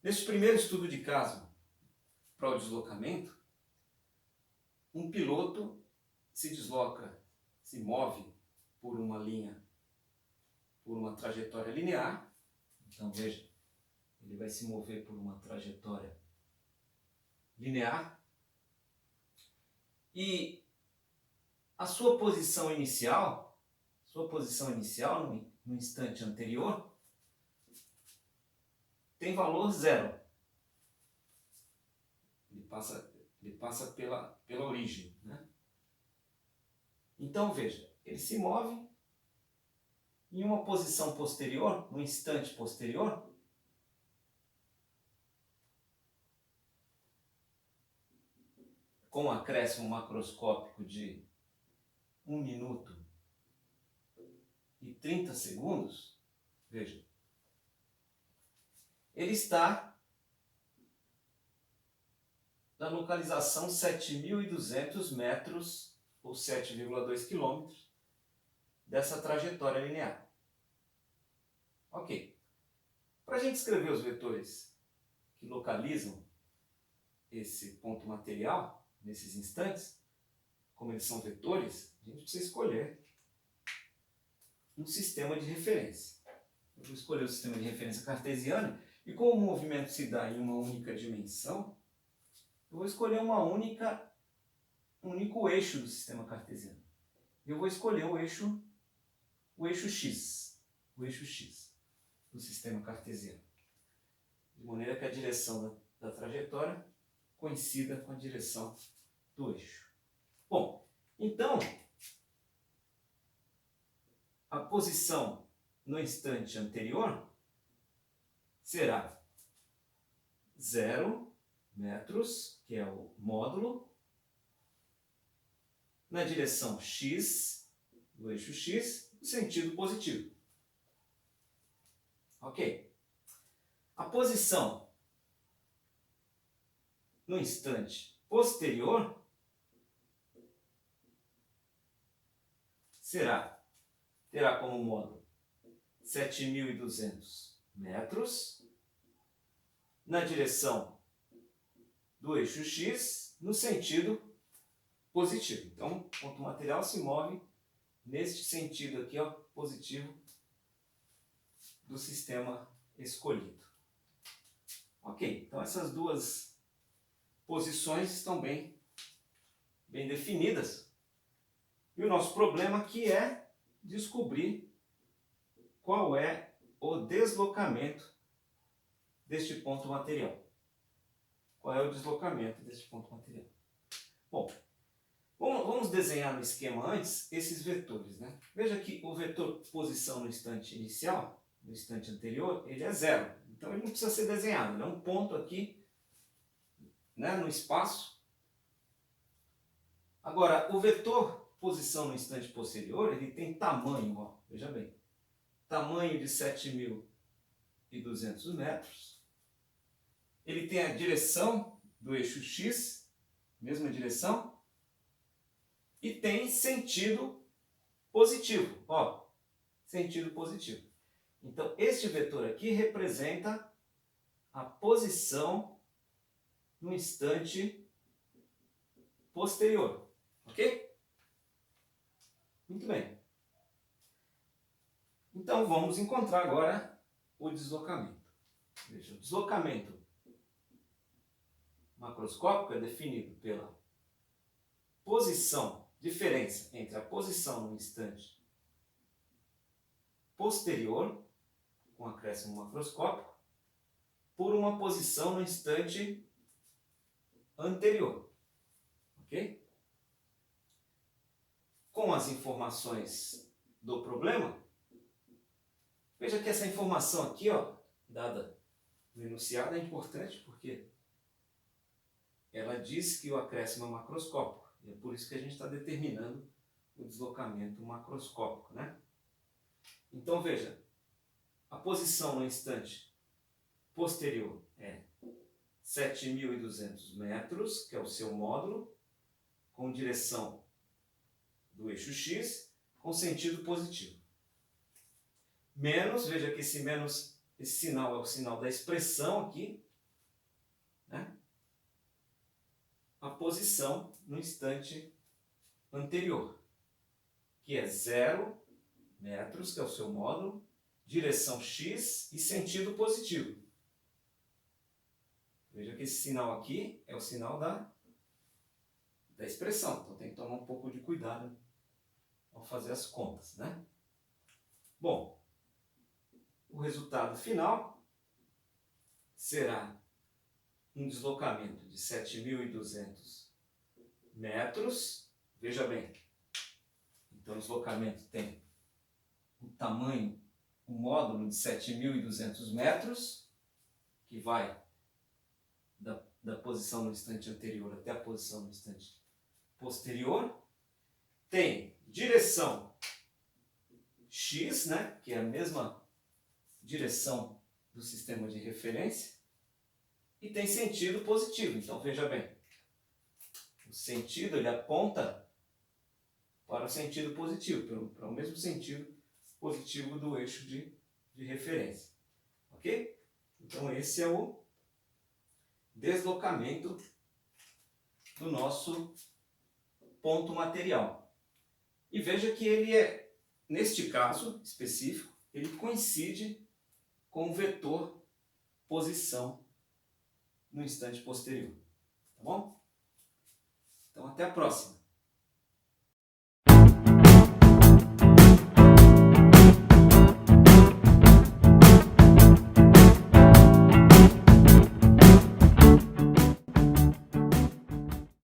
Neste primeiro estudo de caso para o deslocamento, um piloto se desloca, se move por uma linha, por uma trajetória linear. Então veja, ele vai se mover por uma trajetória linear e a sua posição inicial no instante anterior, tem valor zero. Ele passa pela origem, né? Então veja, ele se move em uma posição posterior, no instante posterior, com um acréscimo macroscópico de 1 minuto e 30 segundos, veja, ele está na localização 7.200 metros, ou 7,2 quilômetros, dessa trajetória linear. Ok. Para a gente escrever os vetores que localizam esse ponto material, nesses instantes, como eles são vetores, a gente precisa escolher um sistema de referência. Eu vou escolher o sistema de referência cartesiano, e como o movimento se dá em uma única dimensão, eu vou escolher um único eixo do sistema cartesiano. Eu vou escolher o eixo X do sistema cartesiano. De maneira que a direção da trajetória coincida com a direção do eixo. Bom, então, a posição no instante anterior será 0 metros, que é o módulo, na direção x, do eixo x, no sentido positivo. Ok? A posição no instante posterior terá como módulo 7.200 metros, na direção do eixo x, no sentido positivo. Então, o ponto material se move neste sentido aqui, ó, positivo do sistema escolhido. Ok, então essas duas posições estão bem definidas. E o nosso problema aqui é descobrir qual é o deslocamento deste ponto material. Qual é o deslocamento deste ponto material? Bom, vamos desenhar no esquema antes esses vetores, né? Veja que o vetor posição no instante inicial, no instante anterior, ele é zero. Então ele não precisa ser desenhado, ele é um ponto aqui, né, no espaço. Agora, o vetor posição no instante posterior, ele tem tamanho, ó, veja bem, tamanho de 7.200 metros. Ele tem a direção do eixo x, mesma direção, e tem sentido positivo, ó, sentido positivo. Então, este vetor aqui representa a posição no instante posterior, ok? Muito bem. Então, vamos encontrar agora o deslocamento. Veja, o deslocamento macroscópico é definido pela posição, diferença entre a posição no instante posterior, com acréscimo macroscópico, por uma posição no instante anterior. Ok? Com as informações do problema, veja que essa informação aqui, ó, dada no enunciado, é importante porque ela diz que o acréscimo é macroscópico. E é por isso que a gente está determinando o deslocamento macroscópico, né? Então veja, a posição no instante posterior é 7.200 metros, que é o seu módulo, com direção do eixo x, com sentido positivo. Menos, veja que esse menos, esse sinal é o sinal da expressão aqui, né, a posição no instante anterior, que é 0 metros, que é o seu módulo, direção x e sentido positivo. Veja que esse sinal aqui é o sinal da expressão, então tem que tomar um pouco de cuidado ao fazer as contas, né? Bom, o resultado final será um deslocamento de 7.200 metros. Veja bem, então o deslocamento tem o tamanho, o módulo de 7.200 metros, que vai da posição no instante anterior até a posição no instante posterior. Tem direção x, né, que é a mesma direção do sistema de referência, e tem sentido positivo. Então veja bem, o sentido ele aponta para o sentido positivo, para o mesmo sentido positivo do eixo de referência. Ok? Então esse é o deslocamento do nosso ponto material. E veja que ele é, neste caso específico, ele coincide com o vetor posição no instante posterior. Tá bom? Então até a próxima.